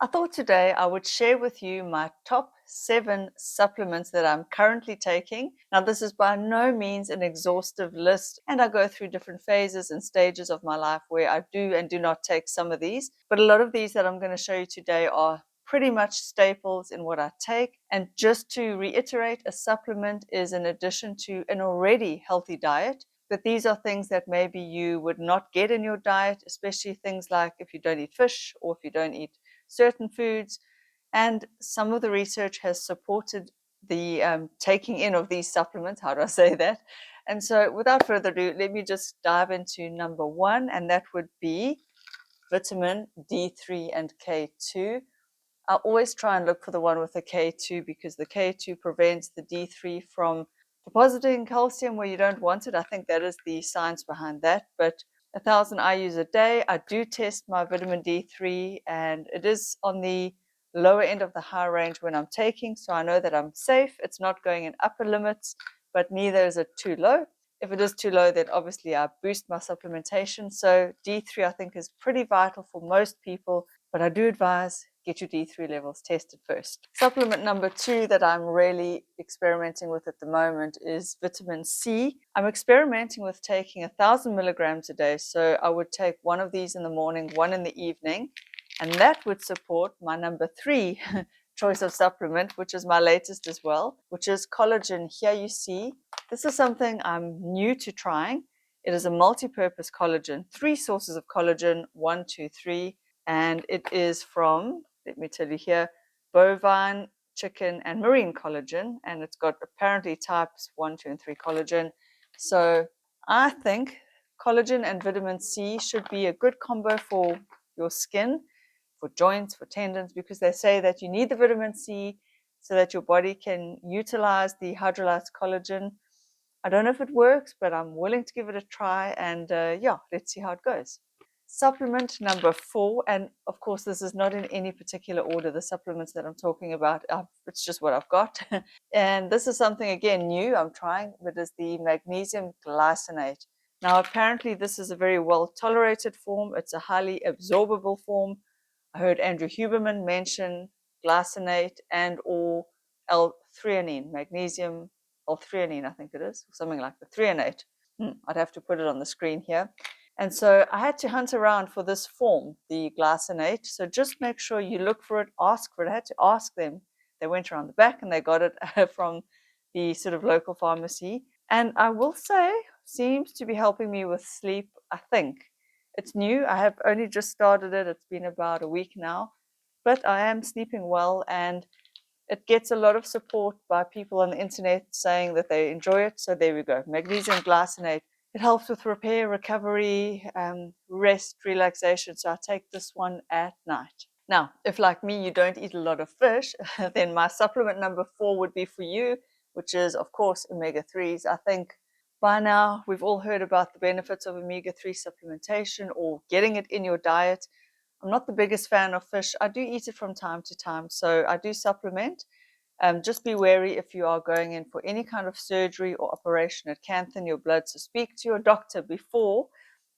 I thought today I would share with you my top 7 supplements that I'm currently taking. Now, this is by no means an exhaustive list, and I go through different phases and stages of my life where I do and do not take some of these. But a lot of these that I'm going to show you today are pretty much staples in what I take. And just to reiterate, a supplement is an addition to an already healthy diet. But these are things that maybe you would not get in your diet, especially things like if you don't eat fish or if you don't eat certain foods. And some of the research has supported the taking in of these supplements. How do I say that? And so without further ado, let me just dive into number 1, and that would be vitamin D3 and K2. I always try and look for the one with the K2 because the K2 prevents the D3 from depositing calcium where you don't want it. I think that is the science behind that. But 1,000 IUs a day, I do test my vitamin D3, and it is on the lower end of the high range when I'm taking, so I know that I'm safe. It's not going in upper limits, but neither is it too low. If it is too low, then obviously I boost my supplementation. So D3 I think is pretty vital for most people, but I do advise get your D3 levels tested first. Supplement number 2 that I'm really experimenting with at the moment is vitamin C. I'm experimenting with taking 1,000 milligrams a day. So I would take one of these in the morning, one in the evening, and that would support my number 3 choice of supplement, which is my latest as well, which is collagen. Here you see, this is something I'm new to trying. It is a multi-purpose collagen, 3 sources of collagen, 1, 2, 3, and it is from, let me tell you here, bovine, chicken, and marine collagen, and it's got apparently types 1, 2, and 3 collagen. So I think collagen and vitamin C should be a good combo for your skin, for joints, for tendons, because they say that you need the vitamin C so that your body can utilize the hydrolyzed collagen. I don't know if it works, but I'm willing to give it a try, and yeah, let's see how it goes. Supplement number 4, and of course this is not in any particular order, the supplements that I'm talking about, it's just what I've got. And this is something again new I'm trying, but is the magnesium glycinate. Now apparently this is a very well tolerated form, it's a highly absorbable form. I heard Andrew Huberman mention glycinate and or L-threonine, magnesium L-threonine I think it is, something like the threonate. I'd have to put it on the screen here. And so I had to hunt around for this form, the glycinate. So just make sure you look for it, ask for it. I had to ask them. They went around the back and they got it from the sort of local pharmacy. And I will say, seems to be helping me with sleep, I think. It's new. I have only just started it. It's been about a week now. But I am sleeping well, and it gets a lot of support by people on the internet saying that they enjoy it. So there we go. Magnesium glycinate. It helps with repair, recovery, rest, relaxation. So I take this one at night. Now, if like me, you don't eat a lot of fish, then my supplement number 4 would be for you, which is, of course, omega-3s. I think by now we've all heard about the benefits of omega-3 supplementation or getting it in your diet. I'm not the biggest fan of fish. I do eat it from time to time, so I do supplement. Just be wary if you are going in for any kind of surgery or operation. It can thin your blood, so speak to your doctor before,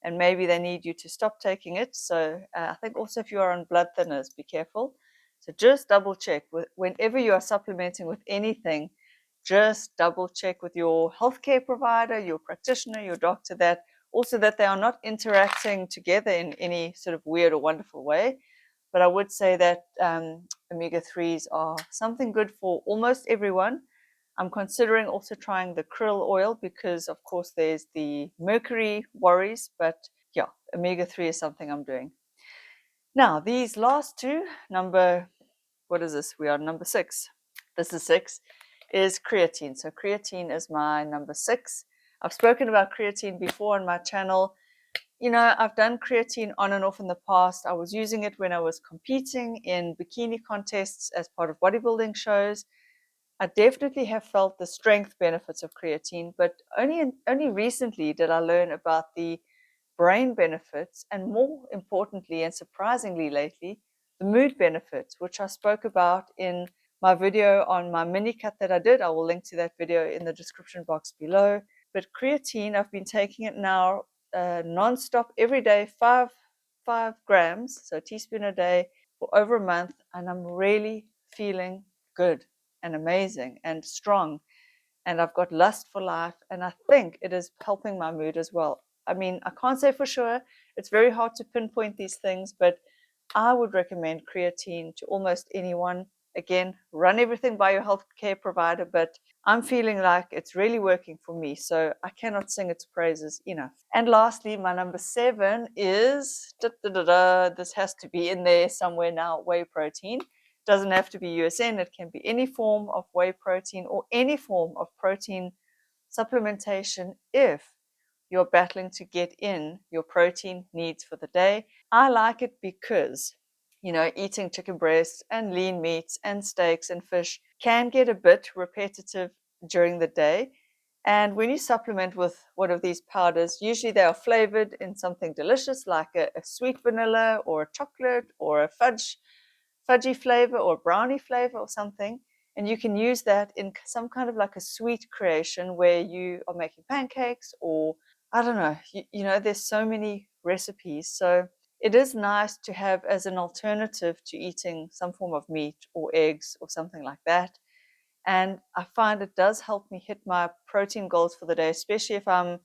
and maybe they need you to stop taking it. So I think also if you are on blood thinners, be careful. So just double check whenever you are supplementing with anything. Just double check with your healthcare provider, your practitioner, your doctor, that also that they are not interacting together in any sort of weird or wonderful way. But I would say that omega-3s are something good for almost everyone. I'm considering also trying the krill oil because, of course, there's the mercury worries. But yeah, omega-3 is something I'm doing. Now, these last two, what is this? We are number 6. This is 6, is creatine. So creatine is my number 6. I've spoken about creatine before on my channel. You know, I've done creatine on and off in the past. I was using it when I was competing in bikini contests as part of bodybuilding shows. I definitely have felt the strength benefits of creatine, but only recently did I learn about the brain benefits, and more importantly and surprisingly lately, the mood benefits, which I spoke about in my video on my mini cut that I did. I will link to that video in the description box below. But creatine, I've been taking it now non-stop every day, 5 grams, so a teaspoon a day, for over a month, and I'm really feeling good and amazing and strong. And I've got lust for life, and I think it is helping my mood as well. I mean, I can't say for sure. It's very hard to pinpoint these things, but I would recommend creatine to almost anyone. Again, run everything by your healthcare provider, but I'm feeling like it's really working for me, so I cannot sing its praises enough. And lastly, my number 7 is, this has to be in there somewhere now, whey protein. Doesn't have to be USN, it can be any form of whey protein or any form of protein supplementation if you're battling to get in your protein needs for the day. I like it because, eating chicken breasts and lean meats and steaks and fish can get a bit repetitive during the day. And when you supplement with one of these powders, usually they are flavored in something delicious like a sweet vanilla or a chocolate or a fudgy flavor or brownie flavor or something. And you can use that in some kind of like a sweet creation where you are making pancakes, or I don't know, there's so many recipes. So it is nice to have as an alternative to eating some form of meat or eggs or something like that. And I find it does help me hit my protein goals for the day, especially if I'm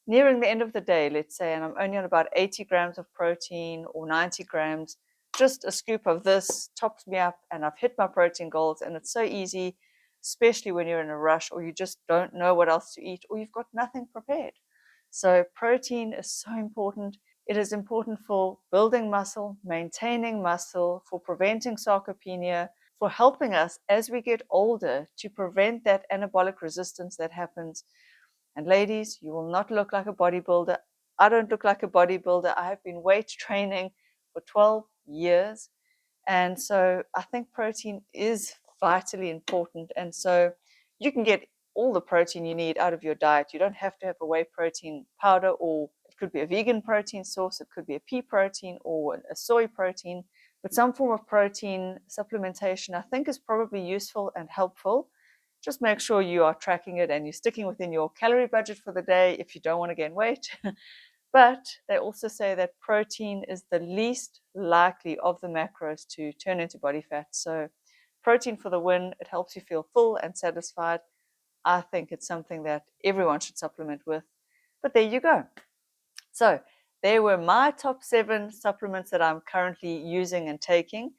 nearing the end of the day, let's say, and I'm only on about 80 grams of protein or 90 grams. Just a scoop of this tops me up, and I've hit my protein goals. And it's so easy, especially when you're in a rush or you just don't know what else to eat or you've got nothing prepared. So, protein is so important. It is important for building muscle, maintaining muscle, for preventing sarcopenia, for helping us as we get older to prevent that anabolic resistance that happens. And ladies, you will not look like a bodybuilder. I don't look like a bodybuilder. I have been weight training for 12 years. And so I think protein is vitally important. And so you can get all the protein you need out of your diet. You don't have to have a whey protein powder, or it could be a vegan protein source, it could be a pea protein or a soy protein. But some form of protein supplementation I think is probably useful and helpful. Just make sure you are tracking it and you're sticking within your calorie budget for the day if you don't want to gain weight. But they also say that protein is the least likely of the macros to turn into body fat. So protein for the win. It helps you feel full and satisfied. I think it's something that everyone should supplement with. But there you go. So there were my top 7 supplements that I'm currently using and taking.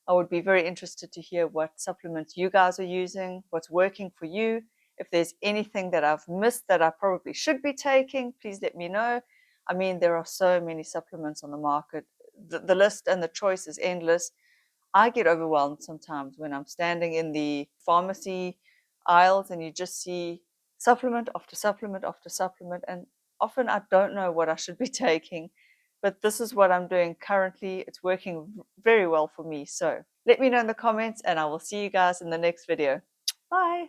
I would be very interested to hear what supplements you guys are using, what's working for you. If there's anything that I've missed that I probably should be taking, please let me know. I mean, there are so many supplements on the market. The list and the choice is endless. I get overwhelmed sometimes when I'm standing in the pharmacy aisles and you just see supplement after supplement after supplement. And often I don't know what I should be taking, but this is what I'm doing currently. It's working very well for me. So let me know in the comments, and I will see you guys in the next video. Bye.